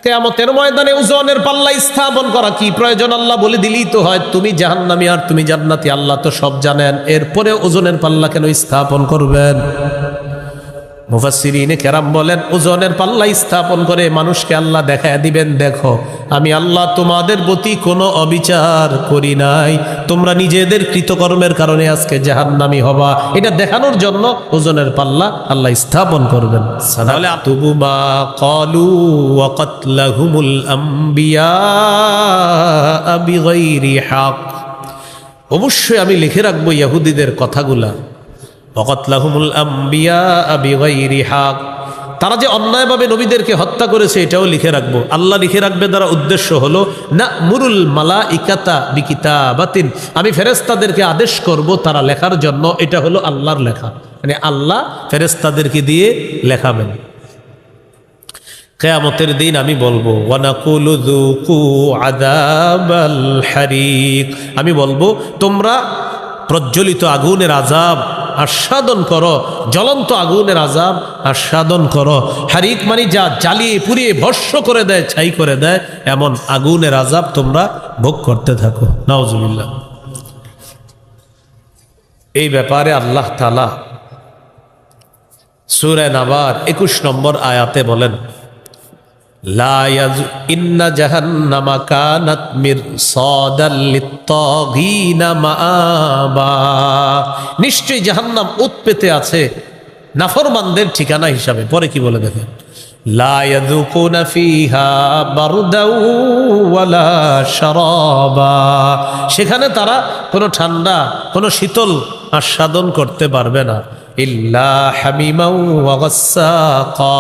কিয়ামতের ময়দানে ওজনের পাল্লা স্থাপন করা কি প্রয়োজন? আল্লাহ বলে দিলেই তো হয়, তুমি জাহান্নামী আর তুমি জান্নাতি, আল্লাহ তো সব জানেন, এরপরে ওজনের পাল্লা কেন স্থাপন করবেন? মুফাসসিরিনে কেরাম বলেন, ওজনের পাল্লা স্থাপন করে মানুষকে আল্লাহ দেখায় দিবেন, দেখো আমি আল্লাহ তোমাদের প্রতি কোনো অবিচার করি নাই, তোমরা নিজেদের কৃতকর্মের কারণে আজকে জাহান্নামী হবা, এটা দেখানোর জন্য ওজনের পাল্লা আল্লাহ স্থাপন করবেন। সানাতুবু মা ক্বালু ওয়া কাতলাহুমুল আমবিয়া বিগাইরি হক, অবশ্যই আমি লিখে রাখবো ইহুদিদের কথাগুলা। ওয়াকাতলাহুমুল আমবিয়া বিগাইরি হক, তারা যে অন্যায়ভাবে নবীদেরকে হত্যা করেছে এটাও লিখে রাখবো। আল্লাহ লিখে রাখবে দ্বারা উদ্দেশ্য হলো না'মুরুল মালাইকাতা বিকিতাবাতিন, আমি ফেরেশতাদেরকে আদেশ করব তারা লেখার জন্য, এটা হলো আল্লাহর লেখা, মানে আল্লাহ ফেরেশতাদেরকে দিয়ে লেখাবেন। কিয়ামতের দিন আমি বলবো ওয়ানাকুলু যুকু আযাবাল হারিক, আমি বলবো তোমরা প্রজ্বলিত আগুনের আযাব আস্বাদন করো, জ্বলন্ত আগুনের আযাব আস্বাদন করো। হারিক মানে যা জ্বালিয়ে পুড়িয়ে ভস্ম করে দেয়, ছাই করে দেয়, এমন আগুনের আযাব তোমরা ভোগ করতে থাকো। নাউজুবিল্লাহ। এই ব্যাপারে আল্লাহ তাআলা সূরা নাবার 21 নম্বর আয়াতে বলেন, লা ইয়াজ ইন্না জাহান্নামা কানাত মিরসাদাল লিত্তাগিনা মাআবা, নিশ্চয়ই জাহান্নাম উৎপেতে আছে নাফরমানদের ঠিকানা হিসাবে। পরে কি বলে দেখেন, লা ইয়াযুকুনা ফিহা বারদাও ওয়ালা শারাবা, সেখানে তারা কোনো ঠান্ডা কোনো শীতল আস্বাদন করতে পারবে না। ইল্লা হামিমা ওয়া গাসসাকা,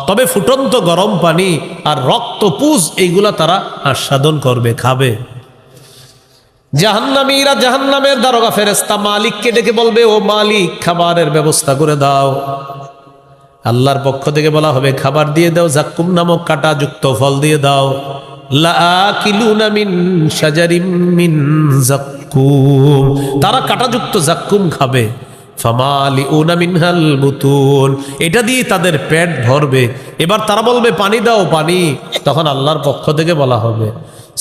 তবে ফুটন্ত গরম পানি আর রক্তপুজ এইগুলা তারা আস্বাদন করবে, খাবে। জাহান্নামীরা জাহান্নামের দারোগা ফেরেশতা মালিককে ডেকে বলবে, ও মালিক খাবারের ব্যবস্থা করে দাও। আল্লাহর পক্ষ থেকে বলা হবে খাবার দিয়ে দাও, জাক্কুম নামক কাঁটাযুক্ত ফল দিয়ে দাও। লাআকিলুনা মিন শাজারিম মিন জাক্কুম, তারা কাঁটাযুক্ত জাক্কুম খাবে। ফামালিউনা মিনহাল বুতুন, এটা দিয়ে তাদের পেট ভরবে। এবার তারা বলবে পানি দাও পানি, তখন আল্লাহর পক্ষ থেকে বলা হবে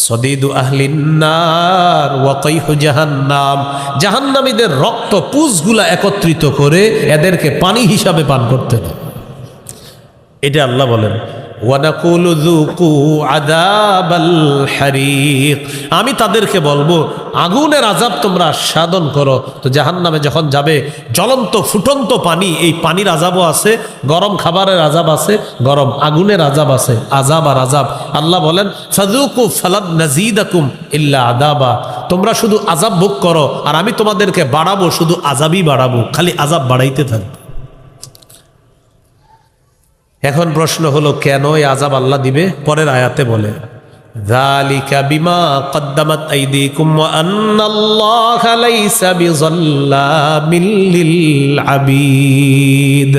সদিদু আহলিন নার ওয়া কাইহু জাহান্নাম, জাহান্নামীদের রক্ত পুজগুলা একত্রিত করে এদেরকে পানি হিসাবে পান করতে হবে। এটা আল্লাহ বলেন ওয়ানাকুলু যুকু আযাবাল হারিক, আমি তাদেরকে বলবো আগুনের আযাব তোমরা আস্বাদন করো। তো জাহান্নামে যখন যাবে জ্বলন্ত ফুটন্ত পানি, এই পানির আযাবও আছে, গরম খাবারের আযাব আছে, গরম আগুনের আযাব আছে, আযাব আর আযাব। আল্লাহ বলেন ফাযুকু ফালান নাযীদাকুম ইল্লা আযাবা, তোমরা শুধু আযাব ভোগ করো আর আমি তোমাদেরকে বাড়াবো, শুধু আযাবই বাড়াবো, খালি আযাব বাড়াইতে থাকবে। এখন প্রশ্ন হলো কেন এই আযাব আল্লাহ দিবে? পরের আয়াতে বলে যালিকা বিমা কদ্দামাত আইদিকুম ওয়া আন্নাল্লাহা লাইসা বিযাল্লামিল লিল আবিদ।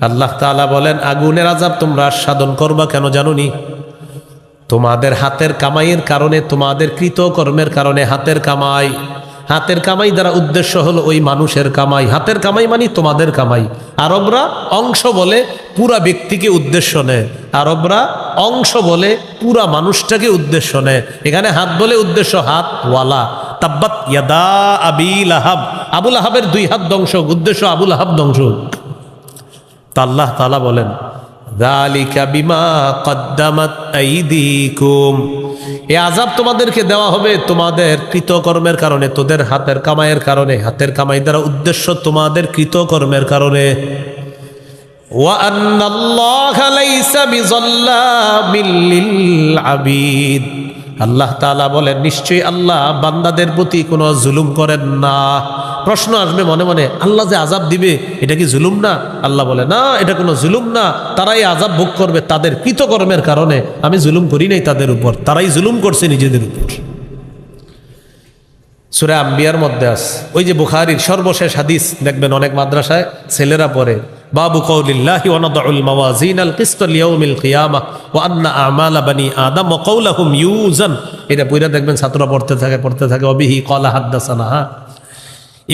আল্লাহ তাআলা বলেন আগুনের আযাব তোমরা আস্বাদন করবা কেন জানোনি? তোমাদের হাতের কামাইয়ের কারণে, তোমাদের কৃতকর্মের কারণে। হাতের কামাই, হাতের কামাই দ্বারা উদ্দেশ্য হলো ওই মানুষের কামাই। হাতের কামাই মানে তোমাদের কামাই। আরবরা অংশ বলে পুরা ব্যক্তিকে উদ্দেশ্য নেয়, আরবরা অংশ বলে পুরা মানুষটাকে উদ্দেশ্য নেয়। এখানে হাত বলে উদ্দেশ্য হাত ওয়ালা। তাব্বাত ইয়াদা আবি লাহাব, আবু লাহাবের 2 হাত ধ্বংস, উদ্দেশ্য আবু লাহাব ধ্বংস। তা আল্লাহ তাআলা বলেন যালিকা বিমা কদ্দামাত আইদিকুম, এই আযাব তোমাদেরকে দেওয়া হবে তোমাদের কৃতকর্মের কারণে, তোদের হাতের কামাইয়ের কারণে। হাতের কামাই দ্বারা উদ্দেশ্য তোমাদের কৃতকর্মের কারণে। ওয়া আন্নাল্লাহা লাইসা বিযাল্লামিল লিল আবিদ, আল্লাহ তাআলা বলেন নিশ্চয়ই আল্লাহ বান্দাদের প্রতি কোনো জুলুম করেন না। প্রশ্ন আসবে মনে মনে, আল্লাহ যে আযাব দিবে এটা কি জুলুম না? আল্লাহ বলে না, এটা কোনো জুলুম না, তারাই আযাব ভোগ করবে তাদের কৃতকর্মের কারণে। আমি জুলুম করি নাই তাদের উপর, তারাই জুলুম করছে নিজেদের উপর। সূরা আম্বিয়ার মধ্যে আছে, ওই যে বুখারীর সর্বশেষ হাদিস দেখবেন অনেক মাদ্রাসায় ছেলেরা পড়ে, বাবু কওলিল্লাহি ওয়া নাদউল মাওয়াজিনাল কিসত লিয়াউমিল কিয়ামাহ ওয়া আন্না আমালা বানি আদম ওয়া কওলাহুম ইউজান। এটা পড়ে দেখবেন ছাত্ররা পড়তে থাকে অবিহি ক্বালা হাদাসানা।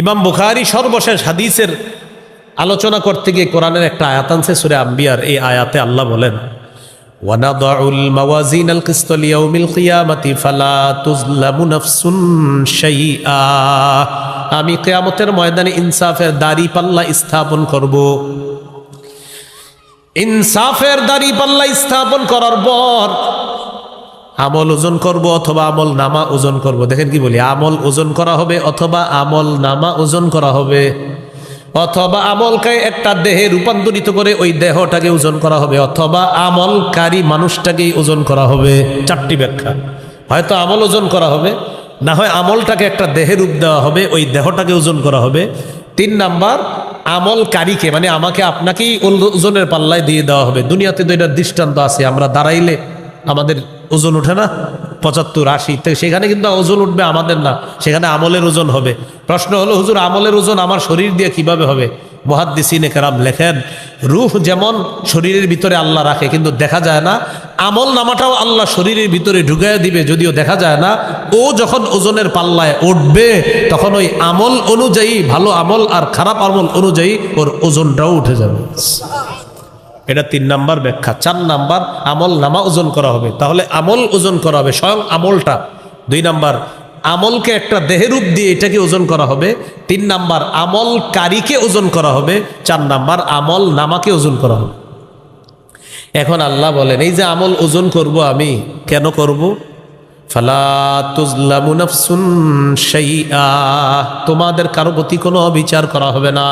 ইমাম বুখারী সর্বশেষ হাদিসের আলোচনা করতে গিয়ে কোরআনের একটা আয়াত আনছে সূরা আম্বিয়ার। এই আয়াতে আল্লাহ বলেন ওয়ানাদাউল মাওয়াজিনাল কিসত লিয়াউমিল কিয়ামাতি ফালা তুজলামু নাফসুন শাইআ, আমি কিয়ামতের ময়দানে ইনসাফের দাড়ি পাল্লা স্থাপন করব। ইনসাফের দাড়ি পাল্লা স্থাপন করার পর আমল ওজন করব অথবা আমল নামা ওজন করব। দেখেন কি বলি, আমল ওজন করা হবে অথবা আমল নামা ওজন করা হবে, অথবা আমলকে একটা দেহে রূপান্তরিত করে ওই দেহটাকে ওজন করা হবে, অথবা আমলকারী মানুষটাকেই ওজন করা হবে। চারটি ব্যাখ্যা, হয়তো আমল ওজন করা হবে, না হয় আমলটাকে একটা দেহে রূপ দেওয়া হবে, ওই দেহটাকে ওজন করা হবে। 3 নাম্বার, আমলকারীকে মানে আমাকে আপনাকেই ওজনের পাল্লায় দিয়ে দেওয়া হবে। দুনিয়াতে তো এটার দৃষ্টান্ত আছে, আমরা দাঁড়াইলে আমাদের ওজন ওঠে না 75, 80, সেখানে কিন্তু ওজন উঠবে আমাদের না, সেখানে আমলের ওজন হবে। প্রশ্ন হলো হুজুর আমলের ওজন আমার শরীর দিয়ে কিভাবে হবে? মুহাদ্দিসিনে কেরাম লেখেন, রূহ যেমন শরীরের ভিতরে আল্লাহ রাখে কিন্তু দেখা যায় না, আমল নামাটাও আল্লাহ শরীরের ভিতরে ঢুকাইয়া দিবে যদিও দেখা যায় না। ও যখন ওজনের পাল্লায় উঠবে তখন ওই আমল অনুযায়ী, ভালো আমল আর খারাপ আমল অনুযায়ী ওর ওজনটাও উঠে যাবে। এটা 3 নাম্বার ব্যাখ্যা। 4 নাম্বার, আমল নামা ওজন করা হবে, তাহলে আমল ওজন করা হবে স্বয়ং আমলটা। 2 নাম্বার, আমলকে একটা দেহরূপ দিয়ে এটাকে ওজন করা হবে। 3 নাম্বার, আমলকারীকে ওজন করা হবে। 4 নাম্বার, আমল নামাকে ওজন করা হবে। এখন আল্লাহ বলেন, এই যে আমল ওজন করব আমি, কেন করব? ফালা তুজলামু নাফসুন শাইআ, তোমাদের কারো প্রতি কোনো বিচার করা হবে না।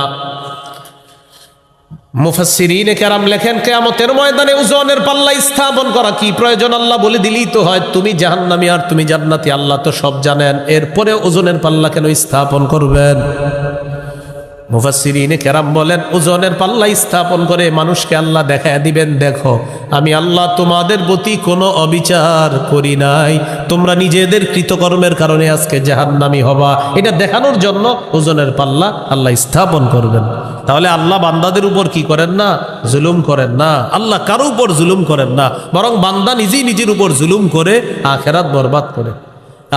মুফাসসিরিনে কেরাম লেখেন, কিয়ামতের ময়দানে ওজনের পাল্লা স্থাপন করা কি প্রয়োজন? আল্লাহ বলে দিলেই তো হয়, তুমি জাহান্নামী আর তুমি জান্নাতি, আল্লাহ তো সব জানেন, এরপরে ওজনের পাল্লা কেন স্থাপন করবেন? মুফাসসিরিনে কেরাম বলেন, ওজনের পাল্লা স্থাপন করে মানুষকে আল্লাহ দেখায় দিবেন, দেখো আমি আল্লাহ তোমাদের প্রতি কোনো অবিচার করি নাই, তোমরা নিজেদের কৃতকর্মের কারণে আজকে জাহান্নামী হবা, এটা দেখানোর জন্য ওজনের পাল্লা আল্লাহ স্থাপন করবেন। তাহলে আল্লাহ বান্দাদের উপর কি করেন না? জুলুম করেন না। আল্লাহ কারো উপর জুলুম করেন না, বরং বান্দা নিজেই নিজের উপর জুলুম করে আখিরাত বরবাদ করে।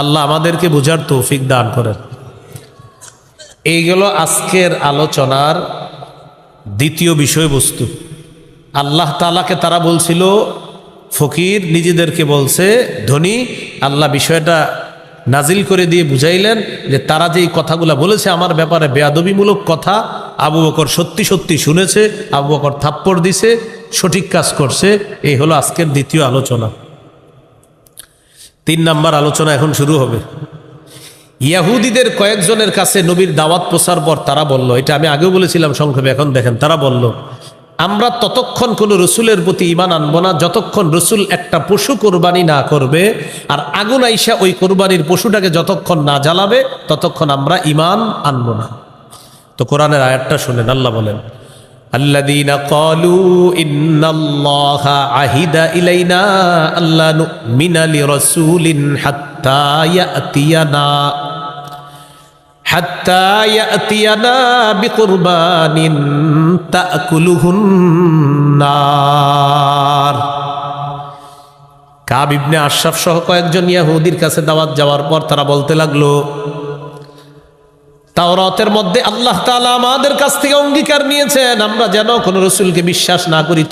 আল্লাহ আমাদেরকে বুঝার তৌফিক দান করেন। এই গেল আজকের আলোচনার দ্বিতীয় বিষয়বস্তু। আল্লাহ তাআলাকে তারা বলছিল ফকির, নিজেদেরকে বলছে ধনী। আল্লাহ বিষয়টা নাজিল করে দিয়ে বুঝাইলেন যে তারা যে কথাগুলো বলেছে আমার ব্যাপারে বেয়াদবিমূলক কথা, আবু বকর সত্যি সত্যি শুনেছে, আবু বকর থাপ্পড় দিছে, সঠিক কাজ করছে। এই হলো আজকের দ্বিতীয় আলোচনা। 3 নাম্বার আলোচনা এখন শুরু হবে। ইয়াহুদিদের কয়েকজনের কাছে নবীর দাওয়াত প্রচার পর তারা বলল, এটা আমি আগেও বলেছিলাম সংক্ষেপে, এখন দেখেন তারা বলল, আমরা ততক্ষণ কোনো রসুলের প্রতি ঈমান আনবো না যতক্ষণ রসুল একটা পশু কোরবানি না করবে, আর আগুন আইসা ওই কোরবানির পশুটাকে যতক্ষণ না জ্বালাবে ততক্ষণ আমরা ঈমান আনবো না। তো কোরআনের আয়াতটা শুনেন, আল্লাহ বলেন, আল্লাযীনা ক্বালু ইন্নাল্লাহা আহিদা ইলাইনা আল্লা নুমিনা লিরাসূলিন হাত্তা ইয়াতিয়ানা বিকুরবানিন তাকুলুহুন নার। কাব ইবনে আশরাফ সহ কয়েকজন ইহুদির কাছে দাওয়াত যাওয়ার পর তারা বলতে লাগলো, তাওরাতের মধ্যে আল্লাহ তাআলা আমাদের কাছ থেকে অঙ্গীকার নিয়েছেন আমরা যেন কোনো রসুলকে বিশ্বাস না করি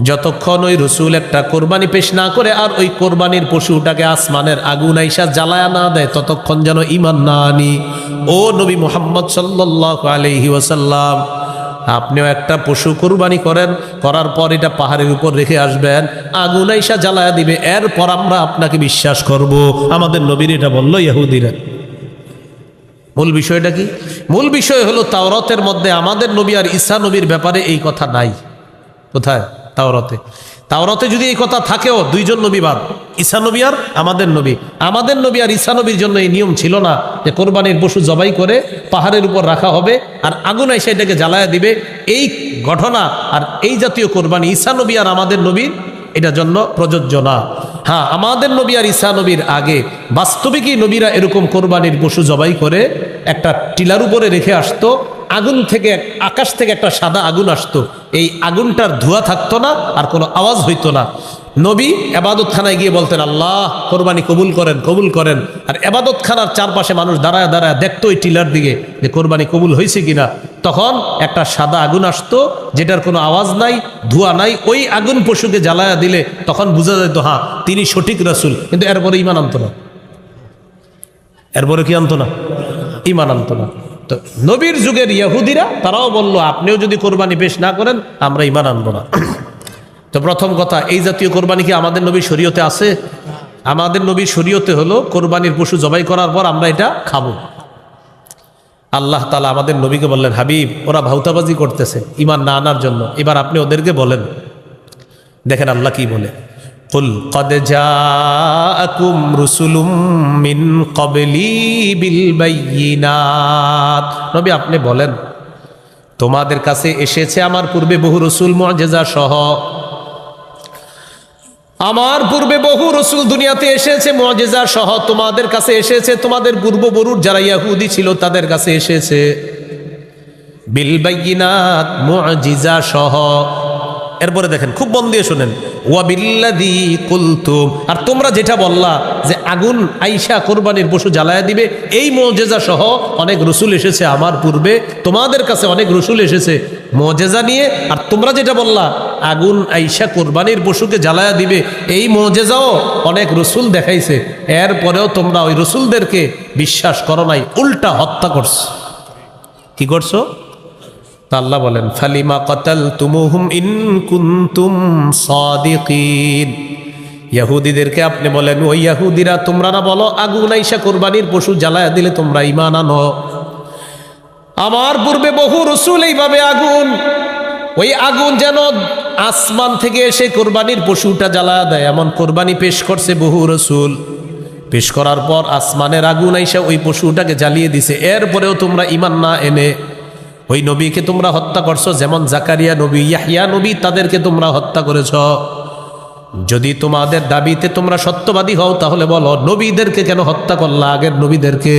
যতক্ষণ ওই রসুল একটা কোরবানি পেশ না করে আর ওই কোরবানির পশুটাকে আসমানের আগুন আইসা জ্বালায়া না দেয় ততক্ষণ যেন ঈমান না আনি। ও নবী মুহাম্মদ সাল্লাল্লাহু আলাইহি ওয়াসাল্লাম, আপনিও একটা পশু কোরবানি করেন, করার পর এটা পাহাড়ের উপর রেখে আসবেন, আগুন আইসা জ্বালায়া দিবে, এরপর আমরা আপনাকে বিশ্বাস করব। আমাদের নবীর এটা বলল ইহুদিরা। মূল বিষয়টা কি? মূল বিষয় হলো তাওরাতের মধ্যে আমাদের নবী আর ঈসা নবীর ব্যাপারে এই কথা নাই। কোথায়? তাওরাতে যদি এই কথা থাকেও, 2 জন নবী বাদ, ঈসা নবী আর আমাদের নবী। আমাদের নবী আর ঈসা নবীর জন্য এই নিয়ম ছিল না যে কোরবানির পশু জবাই করে পাহাড়ের উপর রাখা হবে আর আগুন এসে এটাকে জ্বালায়া দিবে। এই ঘটনা আর এই জাতীয় কোরবানি ঈসা নবী আর আমাদের নবীর এটার জন্য প্রযোজ্য না। হ্যাঁ, আমাদের নবী আর ঈসা নবীর আগে বাস্তবিকই নবীরা এরকম কোরবানির পশু জবাই করে একটা টিলার উপরে রেখে আসতো, আগুন থেকে, আকাশ থেকে একটা সাদা আগুন আসতো, এই আগুনটার ধোঁয়া থাকতো না আর কোনো আওয়াজ হইতো না। নবী এবাদতখানায় গিয়ে বলতেন, আল্লাহ কোরবানি কবুল করেন, কবুল করেন। আর এবাদতখানার চারপাশে মানুষ দাঁড়ায় দাঁড়ায় দেখতো ওই টিলার দিকে যে কোরবানি কবুল হয়েছে কিনা। তখন একটা সাদা আগুন আসতো, যেটার কোনো আওয়াজ নাই, ধোঁয়া নাই। ওই আগুন পশুকে জ্বালায়া দিলে তখন বোঝা যেত হ্যাঁ তিনি সঠিক রাসূল। কিন্তু এরপরে ইমান আনতো না। এরপরে কি আনতো না? ইমান আনতো না। তো নবীর যুগের ইহুদিরা তারাও বলল আপনিও যদি কোরবানি পেশ না করেন আমরা ইমান আনবো না। তো প্রথম কথা, এই জাতীয় কোরবানি কি আমাদের নবীর শরীয়তে আছে? আমাদের নবীর শরীয়তে হলো কোরবানির পশু জবাই করার পর আমরা এটা খাবো। আল্লাহ তাআলা আমাদের নবীকে বললেন, হাবিব ওরা ভাউতাবাজি করতেছে ইমান না আনার জন্য, এবার আপনি ওদেরকে বলেন। দেখেন আল্লাহ কি বলে, কুল কদ জাআকুম রুসুলুম মিন ক্বাবলি বিল বায়্যিনাত। নবী আপনি বলেন তোমাদের কাছে এসেছে আমার পূর্বে বহু রসুল মুআজিজা সহ। আমার পূর্বে বহু রসুল দুনিয়াতে এসেছে মুআজিজা সহ, তোমাদের কাছে এসেছে, তোমাদের পূর্ববরুর যারা ইহুদি ছিল তাদের কাছে এসেছে বিল বায়্যিনাত, মুআজিজা সহ। এরপরে দেখেন, খুব মন দিয়ে শুনেন, ওয়া বিল্লাযী কুলতুম, আর তোমরা যেটা বললা যে আগুন আইসা কোরবানির পশু জ্বালায়া দিবে, এই মুআজিজা সহ অনেক রসুল এসেছে আমার পূর্বে, তোমাদের কাছে অনেক রসুল এসেছে মুআজিজা নিয়ে। আর তোমরা যেটা বললা আগুন আইসা কোরবানির পশুকে জ্বালায়া দিবে, এই মুআজিজাও অনেক রসুল দেখাইছে, এরপরেও তোমরা ওই রসুলদেরকে বিশ্বাস করো নাই, উল্টা হত্যা করছো। কি করছো? আল্লাহ বলেন, ফালিমা কাতালতুমুহুম ইন কুনতুম সাদিকিন। ইহুদিদেরকে আপনি বলেন, ওই ইহুদিরা তোমরা না বলো আগুন আইসা কোরবানির পশু জ্বালায়া দিলে তোমরা ঈমান আনো। আমার পূর্বে বহু রাসূল এইভাবে আগুন, ওই আগুন যেন আসমান থেকে এসে কোরবানির পশুটা জ্বালায়া দেয় এমন কোরবানি পেশ করছে বহু রাসূল। পেশ করার পর আসমানের আগুন আইসা ওই পশুটাকে জ্বালিয়ে দিছে, এরপরেও তোমরা ঈমান না এনে ওই নবীকে তোমরা হত্যা করছো। যেমন জাকারিয়া নবী, ইয়াহইয়া নবী, তাদেরকে তোমরা হত্যা করেছ। যদি তোমাদের দাবিতে তোমরা সত্যবাদী হও তাহলে বলো নবীদেরকে কেন হত্যা করলা, আগের নবীদেরকে?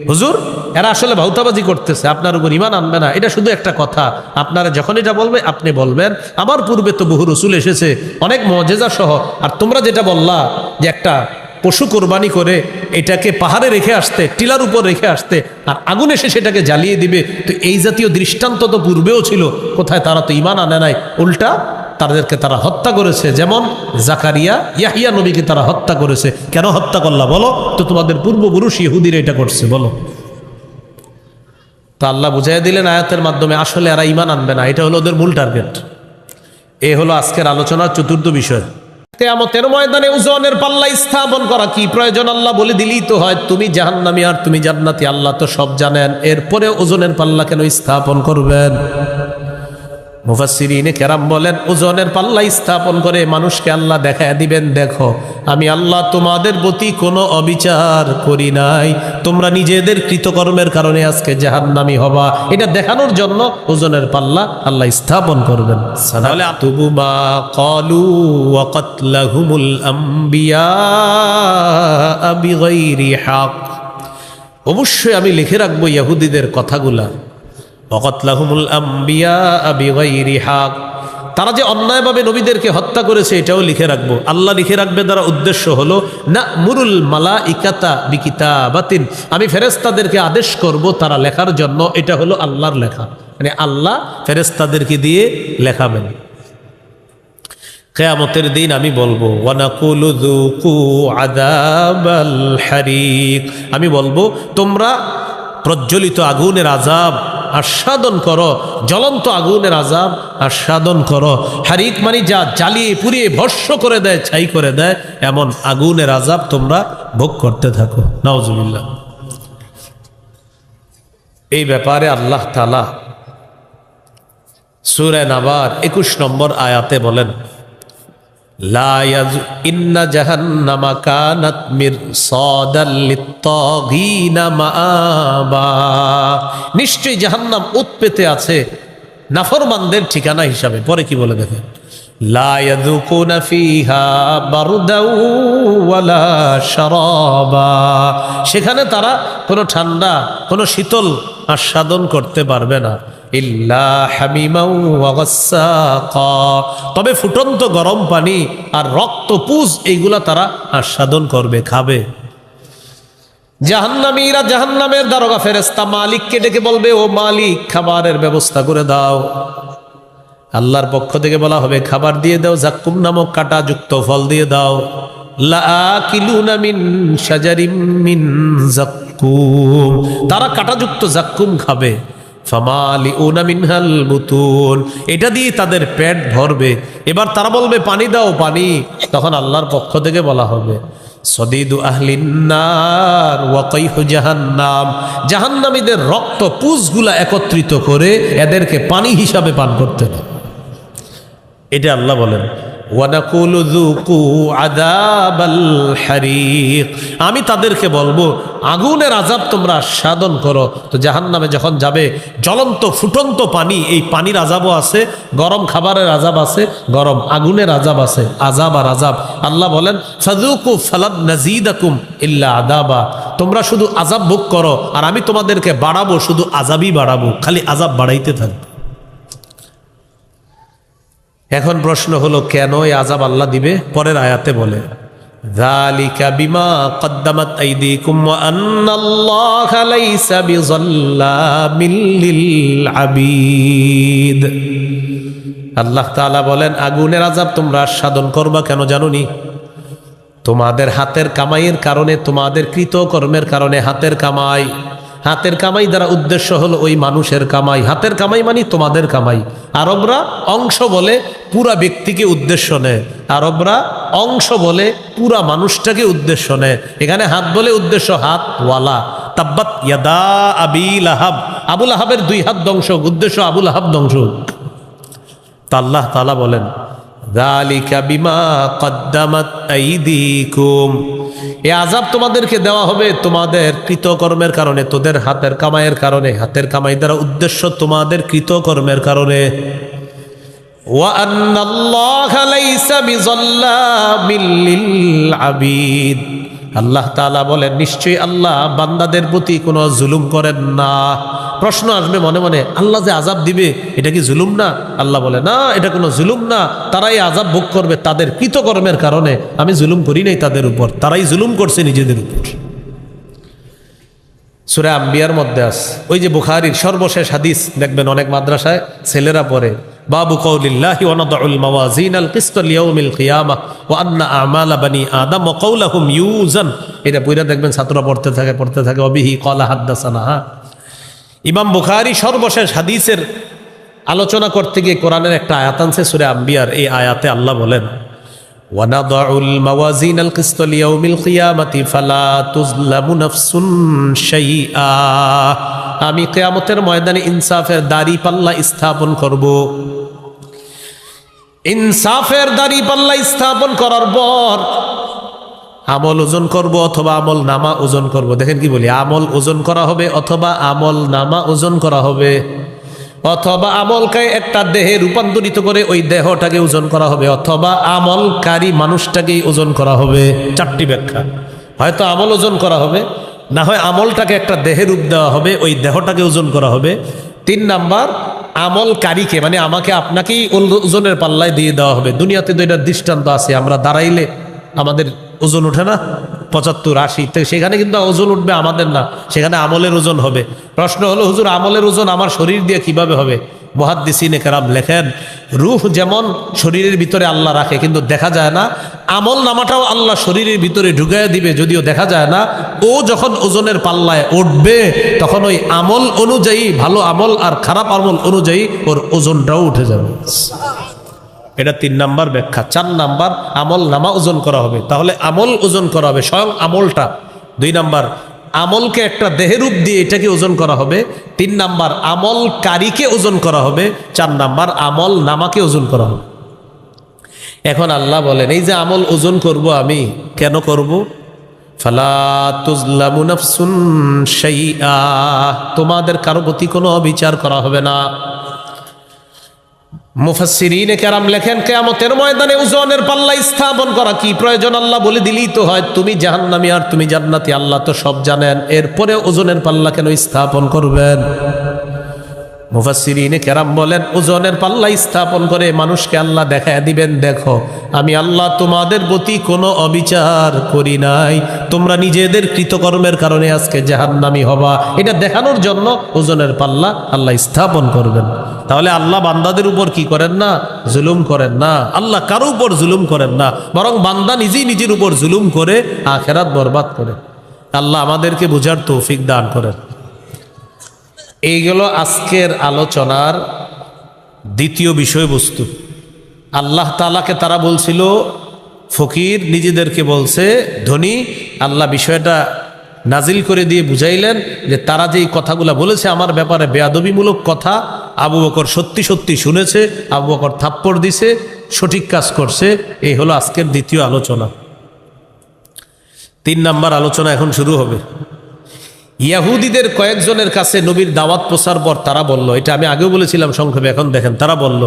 হুজুর এরা আসলে ভাউতাবাজি করতেছে, আপনার উপর ঈমান আনবে না, এটা শুধু একটা কথা। আপনারা যখন এটা বলবে আপনি বলবেন আমার পূর্বে তো বহু রাসূল এসেছে অনেক মুআজিজা সহ, আর তোমরা যেটা বললা যে একটা পশু কোরবানি করে এটাকে পাহাড়ে রেখে আসতে, টিলার উপর রেখে আসতে, আর আগুন এসে সেটাকে জ্বালিয়ে দিবে, তো এই জাতীয় দৃষ্টান্ত তো পূর্বেও ছিল, কোথায়? তারা তো ঈমান আনে নাই, উল্টা তাদেরকে তারা হত্যা করেছে। যেমন জাকারিয়া, ইয়াহইয়া নবীকে তারা হত্যা করেছে। কেন হত্যা করলা বলো? তো তোমাদের পূর্বপুরুষ ইহুদিরা এটা করছে, বলো। তা আল্লাহ বুঝাইয়া দিলেন আয়াতের মাধ্যমে, আসলে এরা ঈমান আনবে না, এটা হলো ওদের মূল টার্গেট। এ হলো আজকের আলোচনার চতুর্থ বিষয়। কিয়ামতের ময়দানে ওজনের পাল্লা স্থাপন করা কি প্রয়োজন? আল্লাহ বলে দিলেই তো হয়, তুমি জাহান্নামী আর তুমি জান্নাতি, আল্লাহ তো সব জানেন, এরপরে ওজনের পাল্লা কেন স্থাপন করবেন? মুফাসসিরিনে কেরাম বলেন, ওজনের পাল্লা স্থাপন করে মানুষকে আল্লাহ দেখায় দিবেন, দেখো আমি আল্লাহ তোমাদের প্রতি কোনো অবিচার করি নাই, তোমরা নিজেদের কৃতকর্মের কারণে আজকে জাহান্নামী হবা, এটা দেখানোর জন্য ওজনের পাল্লা আল্লাহ স্থাপন করবেন। সানাতুবু মা ক্বালু ওয়া কাতলাহুমুল আমবিয়া বিগাইরি হক। অবশ্যই আমি লিখে রাখবো ইহুদিদের কথাগুলা। ওয়াকাতলাহুমুল আমবিয়া বিগাইরি হক, তারা যে অন্যায়ভাবে নবীদেরকে হত্যা করেছে এটাও লিখে রাখবো। আল্লাহ লিখে রাখবে দ্বারা উদ্দেশ্য হলো না'মুরুল মালাইকাতা বিকিতাবাতিন, আমি ফেরেশতাদেরকে আদেশ করব তারা লেখার জন্য, এটা হলো আল্লাহর লেখা, মানে আল্লাহ ফেরেশতাদেরকে দিয়ে লেখাবেন। কিয়ামতের দিন আমি বলবো ওয়ানাকুলু যুকু আযাবাল হারিক, আমি বলবো তোমরা প্রজ্বলিত আগুনের আযাব আস্বাদন করো, জ্বলন্ত আগুনের আযাব আস্বাদন করো। হারিক মানে যা জ্বালিয়ে পুড়িয়ে ভস্ম করে দেয়, ছাই করে দেয়, এমন আগুনের আযাব তোমরা ভোগ করতে থাকো। নাউজুবিল্লাহ। এই ব্যাপারে আল্লাহ তাআলা সূরা নাবার 21 নম্বর আয়াতে বলেন, লা ইয়াজ ইন্না জাহান্নামা কানাত মিরসাদাল লিত্তাগিনা মাআবা, নিশ্চয়ই জাহান্নাম উৎপেতে আছে নাফরমানদের ঠিকানা হিসাবে। পরে কি বলে দেখেন, লা ইয়াযুকুনা ফিহা বারদাও ওয়ালা শারাবা, সেখানে তারা কোনো ঠান্ডা কোনো শীতল আস্বাদন করতে পারবে না। ইল্লা হামিমা ওয়া গাসসাকা, তবে ফুটন্ত গরম পানি আর রক্তপুজ এইগুলা তারা আস্বাদন করবে, খাবে। জাহান্নামীরা জাহান্নামের দারোগা ফেরেশতা মালিককে ডেকে বলবে, ও মালিক, খাবারের ব্যবস্থা করে দাও। আল্লাহর পক্ষ থেকে বলা হবে, খাবার দিয়ে দাও, জাক্কুম নামক কাঁটাযুক্ত ফল দিয়ে দাও। লাআকিলুনা মিন শাজারিম মিন জাক্কুম, তারা কাঁটাযুক্ত জাক্কুম খাবে। ফামালিউনা মিনহাল বুতুন, এটা দিয়ে তাদের পেট ভরবে। এবার তারা বলবে, পানি দাও, পানি। তখন আল্লাহর পক্ষ থেকে বলা হবে, সদিদু আহলিন নার ওয়া কাইহু জাহান্নাম, জাহান্নামীদের রক্ত পুষগুলা একত্রিত করে এদেরকে পানি হিসাবে পান করতে দাও। এটা আল্লাহ বলেন। ওয়ানাকুলু যুকু আযাবাল হারিক, আমি তাদেরকে বলবো আগুনের আযাব তোমরা সাধন করো। তো জাহান্নামে যখন যাবে, জ্বলন্ত ফুটন্ত পানি, এই পানির আযাবও আছে, গরম খাবারের আযাব আছে, গরম আগুনের আযাব আছে, আযাব আর আযাব। আল্লাহ বলেন, ফাযুকু ফালান নাযীদাকুম ইল্লা আযাবা, তোমরা শুধু আযাব ভোগ করো আর আমি তোমাদেরকে বাড়াবো, শুধু আযাবই বাড়াবো, খালি আযাব বাড়াইতে থাকবে। এখন প্রশ্ন হলো, কেন এই আযাব আল্লাহ দিবে? পরের আয়াতে বলে, যালিকা বিমা কদ্দামাত আইদিকুম ওয়া আন্নাল্লাহা লাইসা বিযাল্লামিল লিল আবিদ। আল্লাহ তাআলা বলেন, আগুনের আযাব তোমরা সাধন করবা কেন জানোনি? তোমাদের হাতের কামাইয়ের কারণে, তোমাদের কৃতকর্মের কারণে। হাতের কামাই, হাতের কামাই দ্বারা উদ্দেশ্য হলো ওই মানুষের কামাই। হাতের কামাই মানে তোমাদের কামাই। আরবরা অংশ বলে পুরা ব্যক্তিকে উদ্দেশ্য নেয়, আরবরা অংশ বলে পুরা মানুষটাকে উদ্দেশ্য নেয়। এখানে হাত বলে উদ্দেশ্য হাতওয়ালা। তাব্বাত ইয়াদা আবি লাহাব, আবুল আহাবের 2 হাত ধ্বংস, উদ্দেশ্য আবুল আহাব ধ্বংস। তা আল্লাহ তাআলা বলেন, যালিকা বিমা কদ্দামাত আইদিকুম, এই আযাব তোমাদেরকে দেওয়া হবে তোমাদের কৃতকর্মের কারণে, তোদের হাতের কামাইয়ের কারণে। হাতের কামাই দ্বারা উদ্দেশ্য তোমাদের কৃতকর্মের কারণে। ওয়া আন্নাল্লাহা লাইসা বিযাল্লামিল লিল আবিদ, আল্লাহ তাআলা বলেন, নিশ্চয়ই আল্লাহ বান্দাদের প্রতি কোনো জুলুম করেন না। প্রশ্ন আসবে মনে মনে, আল্লাহ যে আযাব দিবে এটা কি জুলুম না? আল্লাহ বলে, না, এটা কোনো জুলুম না। তারাই আযাব ভোগ করবে তাদের কৃতকর্মের কারণে, আমি জুলুম করি নাই তাদের উপর, তারাই জুলুম করছে নিজেদের উপর। সূরা আম্বিয়ার মধ্যে আছে, ওই যে বুখারীর সর্বশেষ হাদিস, দেখবেন অনেক মাদ্রাসায় ছেলেরা পড়ে, বাবু কওলিল্লাহি ওয়া নাদউল মাওয়াজিনাল কিসত লিয়াউমিল কিয়ামাহ ওয়া আন্না আমালা বানি আদম ওয়া কওলাহুম ইউজান। এটা পড়ে দেখবেন ছাত্ররা পড়তে থাকে অবিহি ক্বালা হাদাসানা। ইমাম বুখারী সর্বশেষ হাদিসের আলোচনা করতে গিয়ে কোরআনের একটা আয়াত আনছে সূরা আম্বিয়ার। এই আয়াতে আল্লাহ বলেন, ওয়া নাদউল মাওয়াজিনাল কিসত লিয়াউমিল কিয়ামাতি ফালা তুজলামু নাফসুন শাইআ, আমি কিয়ামতের ময়দানে ইনসাফের দাড়ি পাল্লা স্থাপন করব। ইনসাফের দাড়ি পাল্লা স্থাপন করার পর আমল ওজন করব অথবা আমল নামা ওজন করব। দেখেন কি বলি, আমল ওজন করা হবে অথবা আমল নামা ওজন করা হবে, অথবা আমলকে একটা দেহে রূপান্তরিত করে ওই দেহটাকে ওজন করা হবে, অথবা আমলকারী মানুষটাকেই ওজন করা হবে। 4টি ব্যাখ্যা, হয়তো আমল ওজন করা হবে, না হয় আমলটাকে একটা দেহে রূপ দেওয়া হবে, ওই দেহটাকে ওজন করা হবে। 3 নাম্বার, আমলকারীকে মানে আমাকে আপনাকেই ওজনের পাল্লায় দিয়ে দেওয়া হবে। দুনিয়াতে তো এটার দৃষ্টান্ত আছে, আমরা দাঁড়াইলে আমাদের ওজন ওঠে না 75, 80, সেখানে কিন্তু ওজন উঠবে আমাদের না, সেখানে আমলের ওজন হবে। প্রশ্ন হলো, হুজুর আমলের ওজন আমার শরীর দিয়ে কিভাবে হবে? মুহাদ্দিসিনে কেরাম লেখেন, রূহ যেমন শরীরের ভিতরে আল্লাহ রাখে কিন্তু দেখা যায় না, আমল নামাটাও আল্লাহ শরীরের ভিতরে ঢুকাইয়া দিবে যদিও দেখা যায় না। ও যখন ওজনের পাল্লায় উঠবে তখন ওই আমল অনুযায়ী, ভালো আমল আর খারাপ আমল অনুযায়ী ওর ওজনটাও উঠে যাবে। এটা 3 নাম্বার ব্যাখ্যা। 4 নাম্বার, আমল নামা ওজন করা হবে, তাহলে আমল ওজন করা হবে স্বয়ং আমলটা। 2 নাম্বার, আমলকে একটা দেহরূপ দিয়ে এটাকে ওজন করা হবে। 3 নাম্বার, আমলকারীকে ওজন করা হবে। 4 নাম্বার, আমল নামাকে ওজন করা হবে। এখন আল্লাহ বলেন, এই যে আমল ওজন করব আমি, কেন করব? ফালা তুজলামু নাফসুন শাইআ, তোমাদের কারো প্রতি কোনো বিচার করা হবে না। মুফাসসিরিনে কেরাম লেখেন, কিয়ামতের ময়দানে ওজনের পাল্লা স্থাপন করা কি প্রয়োজন? আল্লাহ বলে দিলেই তো হয়, তুমি জাহান্নামী আর তুমি জান্নাতি, আল্লাহ তো সব জানেন, এরপরে ওজনের পাল্লা কেন স্থাপন করবেন? মুফাসসিরিনে কেরাম বলেন, ওজনের পাল্লা স্থাপন করে মানুষকে আল্লাহ দেখায় দিবেন, দেখো আমি আল্লাহ তোমাদের প্রতি কোনো অবিচার করি নাই, তোমরা নিজেদের কৃতকর্মের কারণে আজকে জাহান্নামী হবা, এটা দেখানোর জন্য ওজনের পাল্লা আল্লাহ স্থাপন করবেন। তাহলে আল্লাহ বান্দাদের উপর কি করেন না? জুলুম করেন না। আল্লাহ কারো উপর জুলুম করেন না, বরং বান্দা নিজেই নিজের উপর জুলুম করে আখিরাত বরবাদ করে। আল্লাহ আমাদেরকে বুঝার তৌফিক দান করেন। এইগুলো আজকের আলোচনার দ্বিতীয় বিষয়বস্তু। আল্লাহ তাআলাকে তারা বলছিল ফকির, নিজেদেরকে বলছে ধনী। আল্লাহ বিষয়টা নাজিল করে দিয়ে বুঝাইলেন যে তারা যেই কথাগুলো বলেছে আমার ব্যাপারে বেয়াদবিমূলক কথা, আবু বকর সত্যি সত্যি শুনেছে, আবু বকর থাপ্পড় দিছে, সঠিক কাজ করছে। এই হলো আজকের দ্বিতীয় আলোচনা। 3 নাম্বার আলোচনা এখন শুরু হবে। ইয়াহুদিদের কয়েকজনের কাছে নবীর দাওয়াত প্রচার পর তারা বলল, এটা আমি আগেও বলেছিলাম সংক্ষেপে, এখন দেখেন তারা বলল,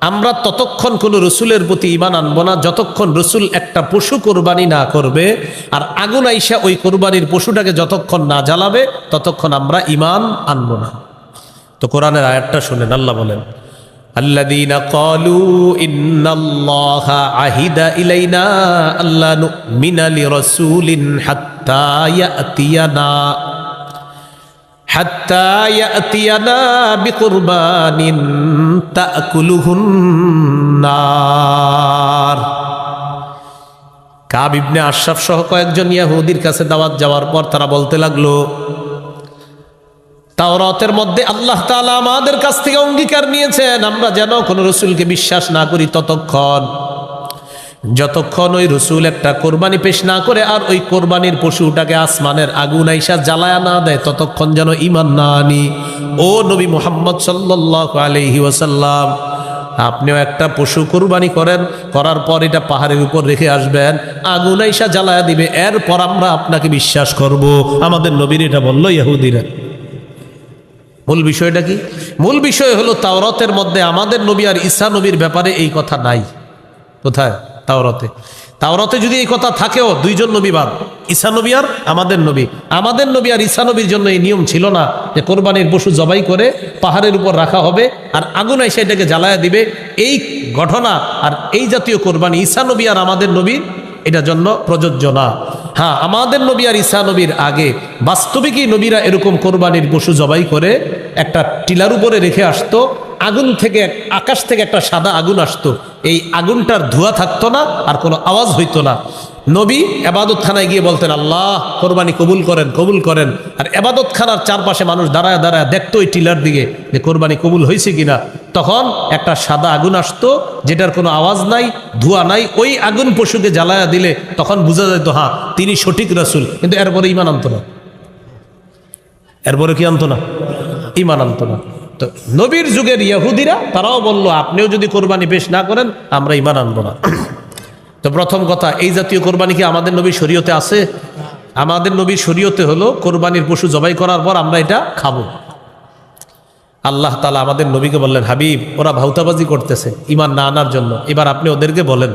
আমরা ততক্ষণ কোনো রসুলের প্রতি ঈমান আনবো না যতক্ষণ রসুল একটা পশু কোরবানি না করবে, আর আগুন আইসা ওই কোরবানির পশুটাকে যতক্ষণ না জ্বালাবে ততক্ষণ আমরা ঈমান আনবো না। তো কোরআনের আয়াতটা শুনেন, আল্লাহ বলেন, আল্লাযীনা ক্বালু ইন্নাল্লাহা আহিদা ইলাইনা আল্লা নু'মিনা লিরাসূলিন হাত্তা ইয়াতিয়ানা বিকুরবানিন তাকুলুহুন নার। কাব ইবনে আশরাফ সহ কয়েকজন ইহুদির কাছে দাওয়াত যাওয়ার পর তারা বলতে লাগলো, তাওরাতের মধ্যে আল্লাহ তাআলা আমাদের কাছ থেকে অঙ্গীকার নিয়েছেন আমরা যেন কোনো রসুলকে বিশ্বাস না করি যতক্ষণ ওই রসুল একটা কোরবানি পেশ না করে আর ওই কোরবানির পশুটাকে আসমানের আগুন আইসা জ্বালায়া না দেয় ততক্ষণ যেন ঈমান না আনি। ও নবী মুহাম্মদ সাল্লাল্লাহু আলাইহি ওয়াসাল্লাম, আপনিও একটা পশু কোরবানি করেন, করার পর এটা পাহাড়ের উপর রেখে আসবেন, আগুন আইসা জ্বালায়া দিবে, এরপর আমরা আপনাকে বিশ্বাস করব। আমাদের নবীর এটা বলল ইহুদিরা। মূল বিষয়টা কি? মূল বিষয় হলো তাওরাতের মধ্যে আমাদের নবী আর ঈসা নবীর ব্যাপারে এই কথা নাই। কোথায়? তাওরাতে যদি এই কথা থাকেও, দুইজন নবী বাদ, ঈসা নবী আর আমাদের নবী। আমাদের নবী আর ঈসা নবীর জন্য এই নিয়ম ছিল না যে কোরবানির পশু জবাই করে পাহাড়ের উপর রাখা হবে আর আগুন এসে এটাকে জ্বালায়া দিবে। এই ঘটনা আর এই জাতীয় কোরবানি ঈসা নবী আর আমাদের নবীর এটার জন্য প্রযোজ্য না। হ্যাঁ, আমাদের নবী আর ঈসা নবীর আগে বাস্তবিকই নবীরা এরকম কোরবানির পশু জবাই করে একটা টিলার উপরে রেখে আসতো, আগুন থেকে, আকাশ থেকে একটা সাদা আগুন আসতো, এই আগুনটার ধোঁয়া থাকতো না আর কোনো আওয়াজ হইতো না। নবী এবাদতখানায় গিয়ে বলতেন, আল্লাহ কোরবানি কবুল করেন, কবুল করেন। আর এবাদতখানার চারপাশে মানুষ দাঁড়ায় দাঁড়ায় দেখতো ওই টিলার দিকে যে কোরবানি কবুল হয়েছে কিনা। তখন একটা সাদা আগুন আসতো যেটার কোনো আওয়াজ নাই, ধোঁয়া নাই, ওই আগুন পশুকে জ্বালায়া দিলে তখন বোঝা যেত হ্যাঁ তিনি সঠিক রাসূল। কিন্তু এরপরে ঈমান আনতো না। এরপরে কি আনতো না? ঈমান আনতো না। তো নবীর যুগের ইহুদিরা তারাও বলল, আপনিও যদি কোরবানি পেশ না করেন আমরা ঈমান আনবো না। তো প্রথম কথা, এই জাতীয় কোরবানি কি আমাদের নবীর শরীয়তে আছে? আমাদের নবীর শরীয়তে হলো কোরবানির পশু জবাই করার পর আমরা এটা খাবো। আল্লাহ তাআলা আমাদের নবীকে বললেন, হাবিব ওরা ভাউতাবাজি করতেছে ঈমান না আনার জন্য, এবার আপনি ওদেরকে বলেন।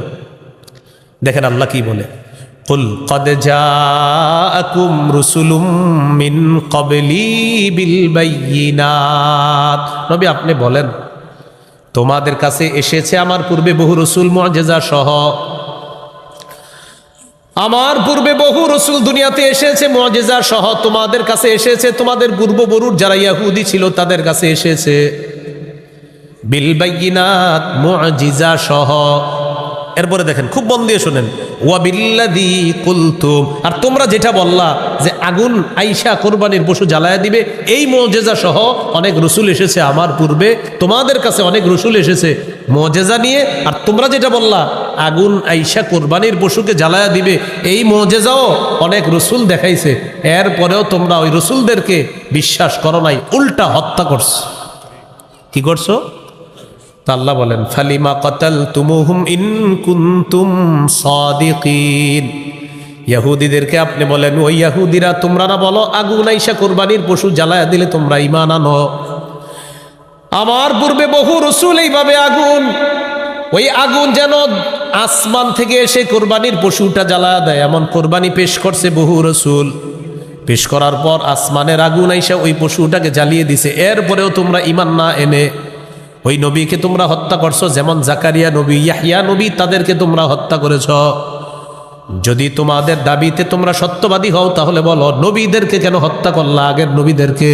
দেখেন আল্লাহ কি বলে, কুল ক্বাদ জাআকুম রুসুলুম মিন ক্বাবলি বিল বায়্যিনাত। নবী আপনি বলেন, তোমাদের কাছে এসেছে আমার পূর্বে বহু রসুল মুআজিজা সহ। আমার পূর্বে বহু রসুল দুনিয়াতে এসেছে মুআজিজা সহ, তোমাদের কাছে এসেছে, তোমাদের পূর্ববরুর যারা ইহুদি ছিল তাদের কাছে এসেছে বিল বায়্যিনাত, মুআজিজা সহ। এরপরে দেখেন, খুব মন দিয়ে শুনেন, ওয়া বিল্লাযী কুলতুম, আর তোমরা যেটা বললা যে আগুন আইসা কোরবানির পশু জ্বালায়া দিবে, এই মুআজিজা সহ অনেক রসুল এসেছে আমার পূর্বে, তোমাদের কাছে অনেক রসুল এসেছে মুআজিজা নিয়ে। আর তোমরা যেটা বললা আগুন আইসা কোরবানির পশুকে জ্বালায়া দিবে, এই মুআজিজাও অনেক রসুল দেখাইছে, এরপরেও তোমরা ওই রসুলদেরকে বিশ্বাস করো নাই, উল্টা হত্যা করছো। কি করছো? তা আল্লাহ বলেন, ফালিমা কাতালতুমুহুম ইন কুনতুম সাদিকিন। ইহুদিদেরকে আপনি বলেন, ওই ইহুদিরা তোমরা না বলো আগুন আইসা কোরবানির পশু জ্বালায়া দিলে তোমরা ঈমান আনো। আমার পূর্বে বহু রসুল এইভাবে আগুন, ওই আগুন যেন আসমান থেকে এসে কোরবানির পশুটা জ্বালায়া দেয় এমন কোরবানি পেশ করছে বহু রসুল। পেশ করার পর আসমানের আগুন আইসা ওই পশুটাকে জ্বালিয়ে দিছে, এরপরেও তোমরা ঈমান না এনে ওই নবীকে তোমরা হত্যা করছো। যেমন জাকারিয়া নবী, ইয়াহইয়া নবী, তাদেরকে তোমরা হত্যা করেছ। যদি তোমাদের দাবিতে তোমরা সত্যবাদী হও তাহলে বলো নবীদেরকে কেন হত্যা করলা, আগের নবীদেরকে?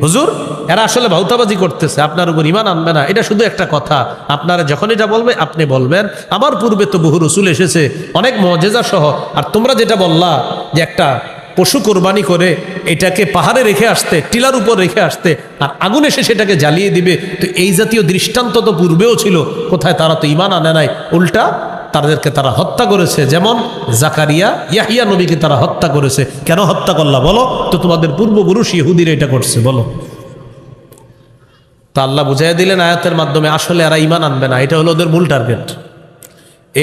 হুজুর, এরা আসলে ভাউতাবাজি করতেছে, আপনার উপর ঈমান আনবে না, এটা শুধু একটা কথা। আপনারা যখন এটা বলবে আপনি বলবেন আমার পূর্বে তো বহু রসুল এসেছে অনেক মুআজিজা সহ, আর তোমরা যেটা বললা যে একটা পশু কোরবানি করে এটাকে পাহাড়ে রেখে আসতে, টিলার উপর রেখে আসতে, আর আগুন এসে সেটাকে জ্বালিয়ে দিবে, তো এই জাতীয় দৃষ্টান্ত তো পূর্বেও ছিল, কোথায়? তারা তো ঈমান আনে নাই, উল্টা তাদেরকে তারা হত্যা করেছে। যেমন জাকারিয়া, ইয়াহইয়া নবীকে তারা হত্যা করেছে। কেন হত্যা করলা বলো? তো তোমাদের পূর্বপুরুষ ইহুদিরা এটা করছে, বলো। তা আল্লাহ বুঝাই দিলেন আয়াতের মাধ্যমে আসলে এরা ঈমান আনবে না, এটা হলো ওদের মূল টার্গেট।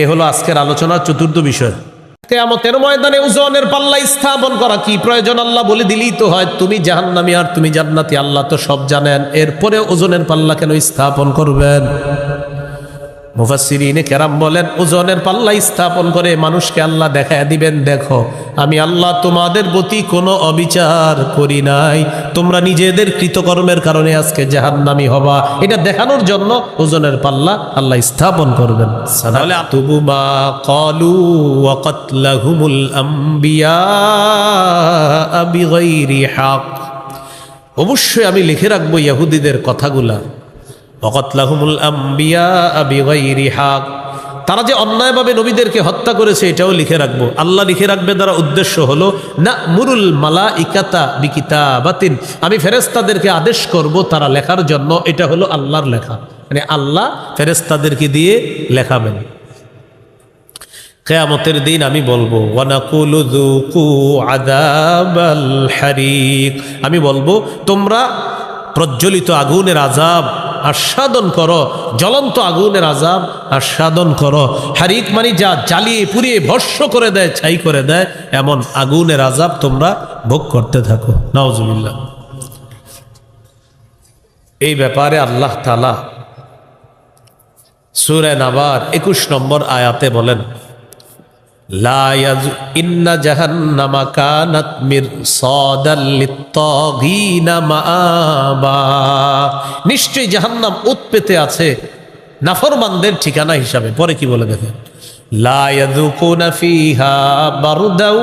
এ হলো আজকের আলোচনার চতুর্থ বিষয়। কিয়ামতের ময়দানে ওজনের পাল্লা স্থাপন করা কি প্রয়োজন? আল্লাহ বলে দিলেই তো হয়, তুমি জাহান্নামী আর তুমি জান্নাতি, আল্লাহ তো সব জানেন, এরপরে ওজনের পাল্লা কেন স্থাপন করবেন? মুফাসসিরিনে কেরাম বলেন ওজনের পাল্লা স্থাপন করে মানুষকে আল্লাহ দেখায় দিবেন, দেখো আমি আল্লাহ তোমাদের প্রতি কোনো অবিচার করি নাই, তোমরা নিজেদের কৃতকর্মের কারণে আজকে জাহান্নামী হবা, এটা দেখানোর জন্য ওজনের পাল্লা আল্লাহ স্থাপন করবেন। সানাতুবুমা ক্বালু ওয়া কাতলাহুমুল আমবিয়া বিগাইরি হক, অবশ্যই আমি লিখে রাখবো ইহুদিদের কথাগুলা। ওয়াকাতলাহুমুল আমবিয়া বিগাইরি হক, তারা যে অন্যায়ভাবে নবীদেরকে হত্যা করেছে এটাও লিখে রাখবো। আল্লাহ লিখে রাখবে দ্বারা উদ্দেশ্য হলো না'মুরুল মালাইকাতা বিকিতাবাতিন, আমি ফেরেশতাদেরকে আদেশ করব তারা লেখার জন্য, এটা হলো আল্লাহর লেখা, মানে আল্লাহ ফেরেশতাদেরকে দিয়ে লেখাবেন। কিয়ামতের দিন আমি বলবো ওয়ানাকুলু যুকু আযাবাল হারিক, আমি বলবো তোমরা প্রজ্বলিত আগুনের আযাব আস্বাদন করো, জ্বলন্ত আগুনের আযাব আস্বাদন করো। হারিক মানে যা জ্বালিয়ে পুড়িয়ে ভস্ম করে দেয়, ছাই করে দেয়, এমন আগুনের আযাব তোমরা ভোগ করতে থাকো। নাউজুবিল্লাহ। এই ব্যাপারে আল্লাহ তাআলা সূরা নাবার 21 নম্বর আয়াতে বলেন লা ইয়াজু ইন্না জাহান্নামা কানাত মিরসাদাল লিত্তাগিনা মাআবা, নিশ্চয়ই জাহান্নাম উৎপেতে আছে নাফরমানদের ঠিকানা হিসাবে। পরে কি বলে দেখেন, লা ইয়াযুকুনা ফিহা বারদাও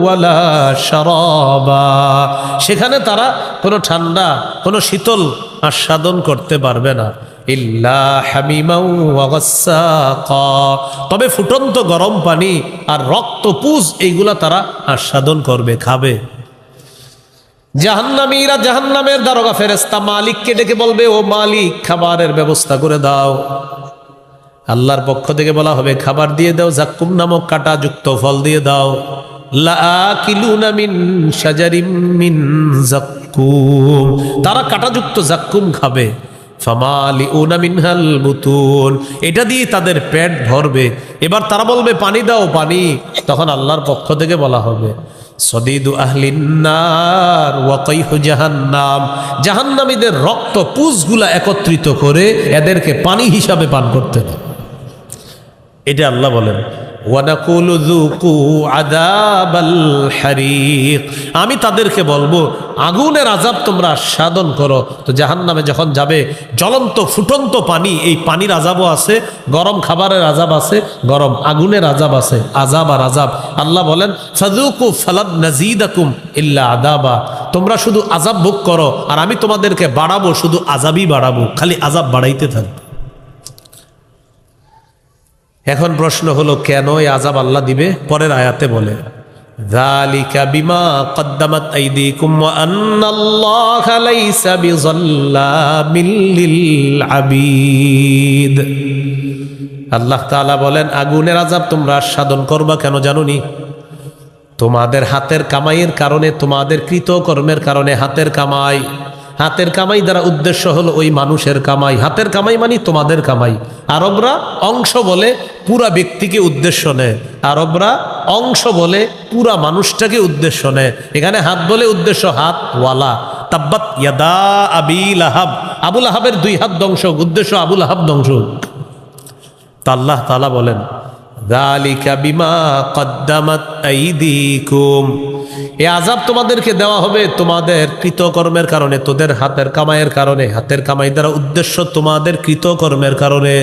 ওয়ালা শারাবা, সেখানে তারা কোনো ঠান্ডা কোনো শীতল আস্বাদন করতে পারবে না। ইল্লা হামিমাও ওয়া গাসসাকা, তবে ফুটন্ত গরম পানি আর রক্তপুজ এইগুলা তারা আস্বাদন করবে, খাবে। জাহান্নামীরা জাহান্নামের দারোগা ফেরেশতা মালিককে ডেকে বলবে ও মালিক খাবারের ব্যবস্থা করে দাও। আল্লাহর পক্ষ থেকে বলা হবে খাবার দিয়ে দাও, জাক্কুম নামক কাঁটাযুক্ত ফল দিয়ে দাও। লাআকিলুনা মিন শাজারিম মিন জাক্কুম, তারা কাঁটাযুক্ত জাক্কুম খাবে। ফামালিউনা মিনহাল বুতুন, এটা দিয়ে তাদের পেট ভরবে। এবার তারা বলবে পানি দাও পানি, তখন আল্লাহর পক্ষ থেকে বলা হবে সদিদু আহলিন নার ওয়া কাইহু জাহান্নাম, জাহান্নামীদের রক্ত পুজগুলা একত্রিত করে এদেরকে পানি হিসাবে পান করতে হবে। এটা আল্লাহ বলেন ওয়ানাকুলু যুকু আযাবাল হারিক, আমি তাদেরকে বলবো আগুনের আযাব তোমরা আস্বাদন করো। তো জাহান্নামে যখন যাবে জ্বলন্ত ফুটন্ত পানি, এই পানির আযাবও আছে, গরম খাবারের আযাব আছে, গরম আগুনের আযাব আছে, আযাব আর আযাব। আল্লাহ বলেন ফাযুকু ফালান নাযীদাকুম ইল্লা আযাবা, তোমরা শুধু আযাব ভোগ করো আর আমি তোমাদেরকে বাড়াবো, শুধু আযাবই বাড়াবো, খালি আযাব বাড়াইতে থাকবে। এখন প্রশ্ন হলো কেন এই আযাব আল্লাহ দিবে? পরের আয়াতে বলে যালিকা বিমা কদ্দামাত আইদিকুম ওয়া আন্নাল্লাহা লাইসা বিযাল্লামিল লিল আবিদ। আল্লাহ তাআলা বলেন আগুনের আযাব তোমরা আস্বাদন করবা কেন জানোনি? তোমাদের হাতের কামাইয়ের কারণে, তোমাদের কৃতকর্মের কারণে। হাতের কামাই, হাতের কামাই দ্বারা উদ্দেশ্য হলো ওই মানুষের কামাই। হাতের কামাই মানে তোমাদের কামাই। আরবরা অংশ বলে পুরা ব্যক্তিকে উদ্দেশ্য নেয়, আরবরা অংশ বলে পুরা মানুষটাকে উদ্দেশ্য নেয়। এখানে হাত বলে উদ্দেশ্য হাত ওয়ালা। তাব্বাত ইয়াদা আবি লাহাব, আবু লাহাবের 2 হাত ধ্বংস, উদ্দেশ্য আবু লাহাব ধ্বংস। তা আল্লাহ তাআলা বলেন যালিকা বিমা কদ্দামাত আইদিকুম, এই আযাব তোমাদেরকে দেওয়া হবে তোমাদের কৃতকর্মের কারণে, তোদের হাতের কামাইয়ের কারণে, হাতের কামাই দ্বারা উদ্দেশ্য তোমাদের কৃতকর্মের কারণে।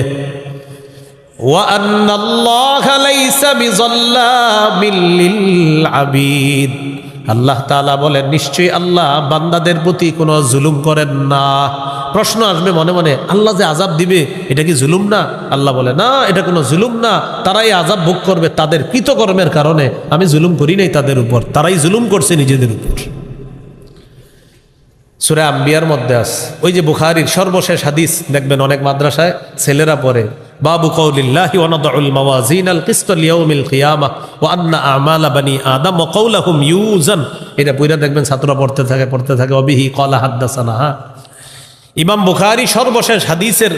ওয়া আন্নাল্লাহা লাইসা বিযাল্লামিল লিল আবিদ, আল্লাহ তাআলা বলেন নিশ্চয়ই আল্লাহ বান্দাদের প্রতি কোনো জুলুম করেন না। প্রশ্ন আসবে মনে মনে, আল্লাহ যে আযাব দিবে এটা কি জুলুম না? আল্লাহ বলে না, এটা কোনো জুলুম না, তারাই আযাব ভোগ করবে তাদের কৃতকর্মের কারণে, আমি জুলুম করি নাই তাদের উপর, তারাই জুলুম করছে নিজেদের উপর। সূরা আম্বিয়ার মধ্যে আছে, ওই যে বুখারীর সর্বশেষ হাদিস দেখবেন অনেক মাদ্রাসায় ছেলেরা পড়ে, বাবু কওলিল্লাহি ওয়া নাদউল মাওয়াজিনাল কিসত লিয়াউমিল কিয়ামাহ ওয়া আন্না আমালা বানি আদম ওয়া কওলাহুম ইউজান। এটা পড়া দেখবেন ছাত্ররা পড়তে থাকে অবিহি ক্বালা হাদাসানা। ইমাম বুখারী সর্বশেষ হাদিসের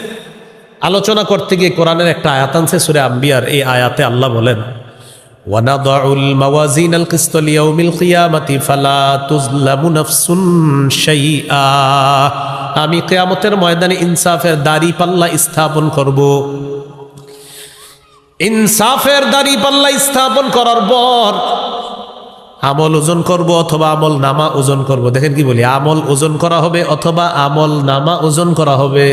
আলোচনা করতে গিয়ে কোরআনের একটা আয়াত আনছে সূরা আম্বিয়ার। এই আয়াতে আল্লাহ বলেন ওয়া নাদউল মাওয়াজিনাল কিসত লিয়াউমিল কিয়ামাতি ফালা তুজলামু নাফসুন শাইআ, আমি কিয়ামতের ময়দানে ইনসাফের দাড়ি পাল্লা স্থাপন করব। ইনসাফের দাড়ি পাল্লা স্থাপন করার পর আমল ওজন করব অথবা আমল নামা ওজন করব। দেখেন কি বলি, আমল ওজন করা হবে অথবা আমল নামা ওজন করা হবে,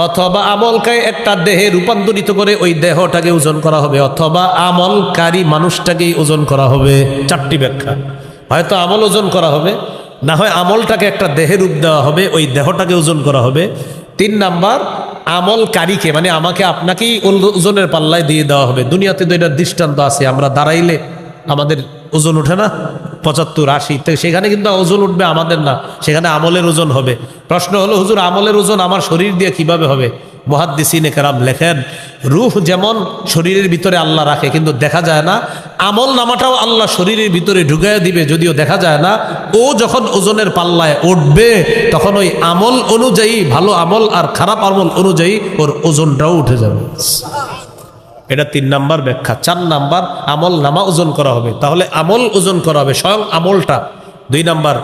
অথবা আমলকে একটা দেহে রূপান্তরিত করে ওই দেহটাকে ওজন করা হবে, অথবা আমলকারী মানুষটাকেই ওজন করা হবে। চারটি ব্যাখ্যা, হয়তো আমল ওজন করা হবে, না হয় আমলটাকে একটা দেহে রূপ দেওয়া হবে, ওই দেহটাকে ওজন করা হবে। ৩ নাম্বার, আমলকারীকে মানে আমাকে আপনাকেই ওজনের পাল্লায় দিয়ে দেওয়া হবে। দুনিয়াতে তো এটার দৃষ্টান্ত আছে, আমরা দাঁড়াইলে আমাদের ওজন ওঠে না ৭৫ ৮০, তো সেখানে কিন্তু ওজন উঠবে আমাদের না, সেখানে আমলের ওজন হবে। প্রশ্ন হলো হুজুর আমলের ওজন আমার শরীর দিয়ে কিভাবে হবে? মুহাদ্দিসিনে কেরাম লেখেন রূহ যেমন শরীরের ভিতরে আল্লাহ রাখে কিন্তু দেখা যায় না, আমল নামাটাও আল্লাহ শরীরের ভিতরে ঢুকাইয়া দিবে যদিও দেখা যায় না। ও যখন ওজনের পাল্লায় উঠবে তখন ওই আমল অনুযায়ী, ভালো আমল আর খারাপ আমল অনুযায়ী ওর ওজনটাও উঠে যাবে। এটা ৩ নাম্বার ব্যাখ্যা। ৪ নাম্বার, আমল নামা ওজন করা হবে, তাহলে আমল ওজন করা হবে স্বয়ং আমলটা। ২ নাম্বার,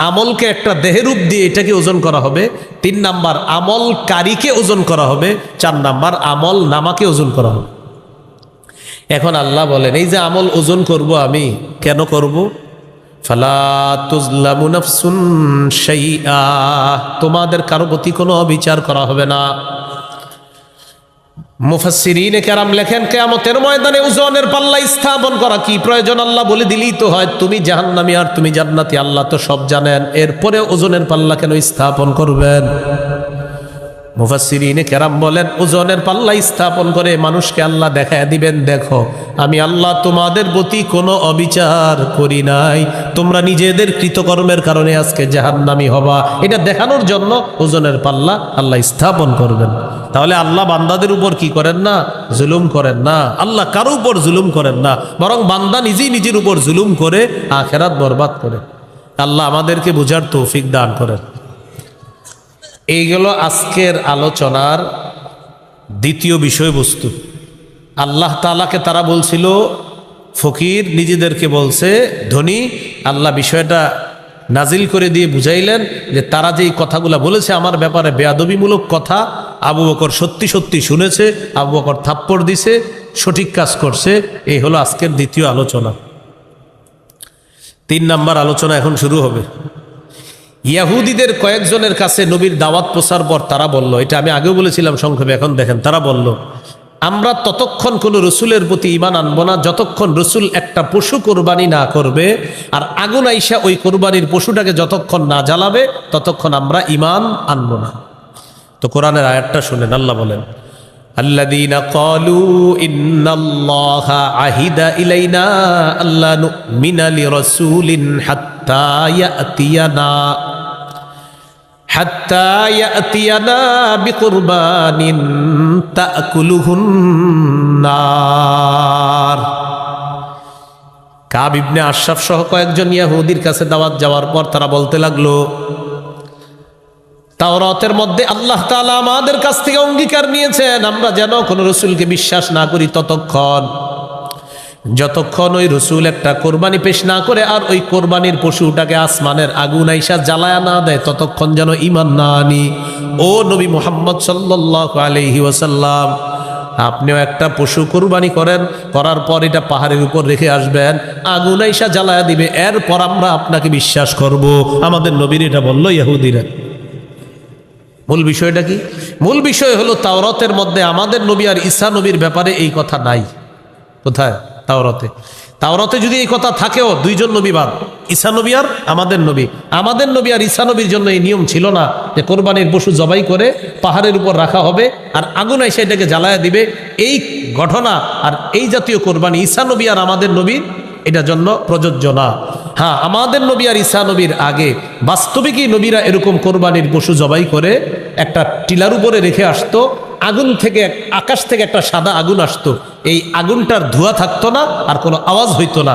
আমলকে একটা দেহরূপ দিয়ে এটাকে ওজন করা হবে। ৩ নাম্বার, আমলকারীকে ওজন করা হবে। ৪ নাম্বার, আমল নামাকে ওজন করা হবে। এখন আল্লাহ বলেন এই যে আমল ওজন করব আমি, কেন করব? ফালা তুজলামু নাফসুন শাইআ, তোমাদের কারো প্রতি কোনো বিচার করা হবে না। মুফাসসিরিনে কেরাম লেখেন কিয়ামতের ময়দানে ওজনের পাল্লা স্থাপন করা কি প্রয়োজন? আল্লাহ বলে দিলেই তো হয় তুমি জাহান্নামী আর তুমি জান্নাতি, আল্লাহ তো সব জানেন, এরপরে ওজনের পাল্লা কেন স্থাপন করবেন? মুফাসসিরিনে কেরাম বলেন ওজনের পাল্লা স্থাপন করে মানুষকে আল্লাহ দেখায় দিবেন, দেখো আমি আল্লাহ তোমাদের প্রতি কোনো অবিচার করি নাই, তোমরা নিজেদের কৃতকর্মের কারণে আজকে জাহান্নামী হবা, এটা দেখানোর জন্য ওজনের পাল্লা আল্লাহ স্থাপন করবেন। তাহলে আল্লাহ বান্দাদের উপর কি করেন না? জুলুম করেন না। আল্লাহ কারো উপর জুলুম করেন না, বরং বান্দা নিজেই নিজের উপর জুলুম করে আখিরাত বরবাদ করে। আল্লাহ আমাদেরকে বুঝার তৌফিক দান করেন। এইগুলো আজকের আলোচনার দ্বিতীয় বিষয়বস্তু। আল্লাহ তাআলাকে তারা বলছিল ফকির, নিজেদেরকে বলছে ধনী। আল্লাহ বিষয়টা নাজিল করে দিয়ে বুঝাইলেন যে তারা যেই কথাগুলো বলেছে আমার ব্যাপারে বেয়াদবিমূলক কথা, আবু বকর সত্যি সত্যি শুনেছে, আবু বকর থাপ্পড় দিছে, সঠিক কাজ করছে। এই হলো আজকের দ্বিতীয় আলোচনা। ৩ নাম্বার আলোচনা এখন শুরু হবে। ইয়াহুদিদের কয়েকজনের কাছে নবীর দাওয়াত প্রচার পর তারা বলল, এটা আমি আগেও বলেছিলাম সংক্ষেপে, এখন দেখেন তারা বলল আমরা ততক্ষণ কোনো রসুলের প্রতি ঈমান আনবো না যতক্ষণ রসুল একটা পশু কোরবানি না করবে, আর আগুন আইসা ওই কোরবানির পশুটাকে যতক্ষণ না জ্বালাবে ততক্ষণ আমরা ঈমান আনবো না। তো কোরআনের আয়াতটা শুনেন, আল্লাহ বলেন আল্লাযীনা ক্বালু ইন্নাল্লাহা আহিদা ইলাইনা আল্লা নু'মিনা লিরাসূলিন হাত্তা ইয়াতিয়ানা বিকুরবানিন তাকুলুহুন নার। কাব ইবনে আশরাফ সহ কয়েকজন ইহুদির কাছে দাওয়াত যাওয়ার পর তারা বলতে লাগলো তাওরাতের মধ্যে আল্লাহ তাআলা আমাদের কাছ থেকে অঙ্গীকার নিয়েছেন আমরা যেন কোনো রসুলকে বিশ্বাস না করি যতক্ষণ ওই রসুল একটা কোরবানি পেশ না করে আর ওই কোরবানির পশুটাকে আসমানের আগুন আইসা জ্বালায়া না দেয় ততক্ষণ যেন ঈমান না আনি। ও নবী মুহাম্মদ সাল্লাল্লাহু আলাইহি ওয়াসাল্লাম, আপনিও একটা পশু কুরবানি করেন, করার পর এটা পাহাড়ের উপর রেখে আসবেন, আগুন আইসা জ্বালায়া দিবে, এরপর আমরা আপনাকে বিশ্বাস করব। আমাদের নবীর এটা বললো ইহুদিরা। মূল বিষয়টা কি? মূল বিষয় হলো তাওরাতের মধ্যে আমাদের নবী আর ঈসা নবীর ব্যাপারে এই কথা নাই। কোথায়? তাওরাতে। তাওরাতে যদি এই কথা থাকেও, দুইজন নবী বাদ, ঈসা নবী আর আমাদের নবী। আমাদের নবী আর ঈসা নবীর জন্য এই নিয়ম ছিল না যে কোরবানির পশু জবাই করে পাহাড়ের উপর রাখা হবে আর আগুন এসে এটাকে জ্বালায়া দিবে। এই ঘটনা আর এই জাতীয় কোরবানি ঈসা নবী আর আমাদের নবীর এটার জন্য প্রযোজ্য না। হ্যাঁ, আমাদের নবী আর ঈসা নবীর আগে বাস্তবিকই নবীরা এরকম কোরবানির পশু জবাই করে একটা টিলার উপরে রেখে আসতো, আগুন থেকে, আকাশ থেকে একটা সাদা আগুন আসতো, এই আগুনটার ধোঁয়া থাকতো না আর কোনো আওয়াজ হইতো না।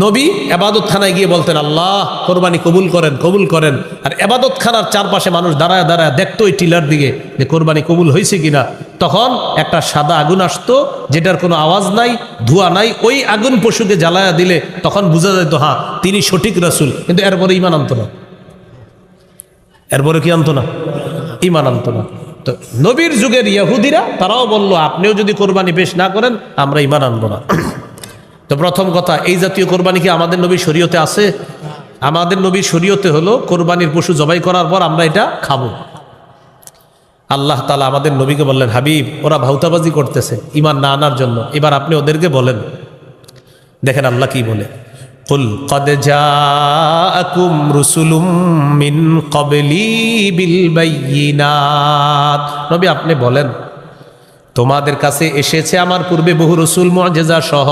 নবী এবাদত খানায় গিয়ে বলতেন, আল্লাহ কোরবানি কবুল করেন, কবুল করেন। আর এবাদত খানার চারপাশে মানুষ দাঁড়ায় দাঁড়ায় দেখতো ওই টিলার দিকে যে কোরবানি কবুল হয়েছে কিনা। তখন একটা সাদা আগুন আসতো যেটার কোনো আওয়াজ নাই, ধোঁয়া নাই, ওই আগুন পশুকে জ্বালায়া দিলে তখন বোঝা যেত হ্যাঁ তিনি সঠিক রাসূল। কিন্তু এরপরে ইমান আনতো না। এরপরে কি আনতো না? ইমান আনতো না। তো নবীর যুগের ইহুদিরা তারাও বলল, আপনিও যদি কোরবানি পেশ না করেন আমরা ইমান আনবো না। তো প্রথম কথা, এই জাতীয় কোরবানি কি আমাদের নবীর শরীয়তে আছে? আমাদের নবীর শরীয়তে হলো কোরবানির পশু জবাই করার পর আমরা এটা খাবো। আল্লাহ তাআলা আমাদের নবীকে বললেন, হাবিব ওরা ভাউতাবাজি করতেছে ইমান না আনার জন্য, এবার আপনি ওদেরকে বলেন। দেখেন আল্লাহ কি বলে, কুল কদ জাআকুম রুসুলুম মিন ক্বাবলি বিল বায়িনাত। নবী আপনি বলেন, তোমাদের কাছে এসেছে আমার পূর্বে বহু রসুল মুআজিজা সহ।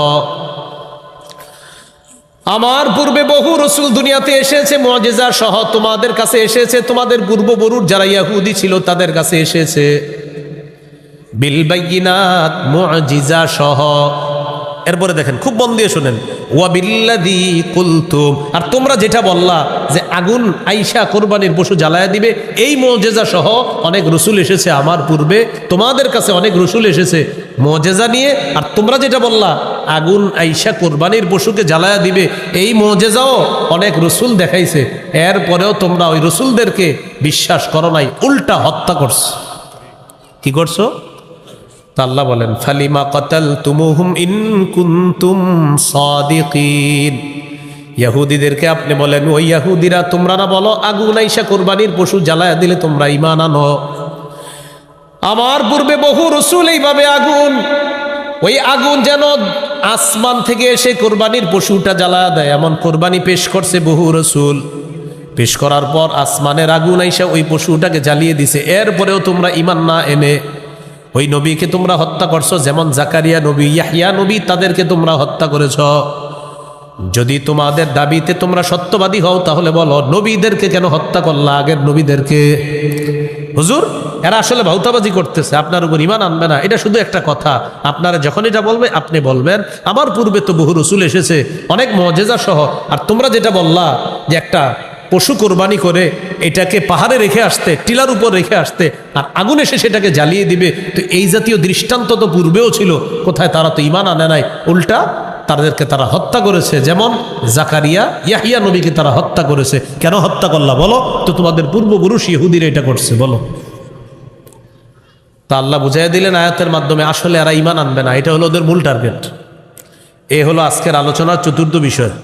আমার পূর্বে বহু রসুল দুনিয়াতে এসেছে মুআজিজা সহ, তোমাদের কাছে এসেছে, তোমাদের পূর্ববরুর যারা ইহুদি ছিল তাদের কাছে এসেছে বিল বায়িনাত, মুআজিজা সহ। এরপরে দেখেন, খুব মন দিয়ে শুনেন, ওয়া বিল্লাযী কুলতুম, আর তোমরা যেটা বললা যে আগুন আইসা কোরবানির পশু জ্বালায়া দিবে, এই মুআজিজা সহ অনেক রসুল এসেছে আমার পূর্বে, তোমাদের কাছে অনেক রসুল এসেছে মুআজিজা নিয়ে। আর তোমরা যেটা বললা আগুন আইসা কোরবানির পশুকে জ্বালায়া দিবে, এই মুআজিজাও অনেক রসুল দেখাইছে, এরপরেও তোমরা ওই রসুলদেরকে বিশ্বাস করো নাই, উল্টা হত্যা করছো। কি করছো? তা আল্লাহ বলেন, ফালিমা কাতালতুমুহুম ইন কুনতুম সাদিকিন। ইহুদিদেরকে আপনি বলেন, ওই ইহুদিরা তোমরা না বলো আগুন আইসা কোরবানির পশু জ্বালায়া দিলে তোমরা ঈমান আনো। আমার পূর্বে বহু রাসূল এইভাবে আগুন, ওই আগুন যেন আসমান থেকে এসে কোরবানির পশুটা জ্বালায়া দেয় এমন কোরবানি পেশ করছে বহু রাসূল। পেশ করার পর আসমানের আগুন আইসা ওই পশুটাকে জ্বালিয়ে দিছে, এরপরেও তোমরা ঈমান না এনে ওই নবীকে তোমরা হত্যা করছো। যেমন জাকারিয়া নবী, ইয়াহইয়া নবী, তাদেরকে তোমরা হত্যা করেছ। যদি তোমাদের দাবিতে তোমরা সত্যবাদী হও তাহলে বলো নবীদেরকে কেন হত্যা করলা, আগের নবীদেরকে? হুজুর এরা আসলে ভাউতাবাজি করতেছে, আপনার উপর ঈমান আনবে না, এটা শুধু একটা কথা। আপনারা যখন এটা বলবে আপনি বলবেন আমার পূর্বে তো বহু রসুল এসেছে অনেক মুআজিজা সহ, আর তোমরা যেটা বললা যে একটা পশু কোরবানি করে এটাকে পাহাড়ে রেখে আসতে, টিলার উপর রেখে আসতে, আর আগুন এসে সেটাকে জ্বালিয়ে দিবে, তো এই জাতীয় দৃষ্টান্ত তো পূর্বেও ছিল, কোথায়? তারা তো ঈমান আনে নাই, উল্টা তাদেরকে তারা হত্যা করেছে। যেমন জাকারিয়া, ইয়াহইয়া নবীকে তারা হত্যা করেছে। কেন হত্যা করলা বলো? তো তোমাদের পূর্বপুরুষ ইহুদিরা এটা করছে, বলো। তা আল্লাহ বুঝাই দিলেন আয়াতের মাধ্যমে, আসলে এরা ঈমান আনবে না, এটা হলো ওদের মূল টার্গেট। এ হলো আজকের আলোচনার চতুর্থ বিষয়।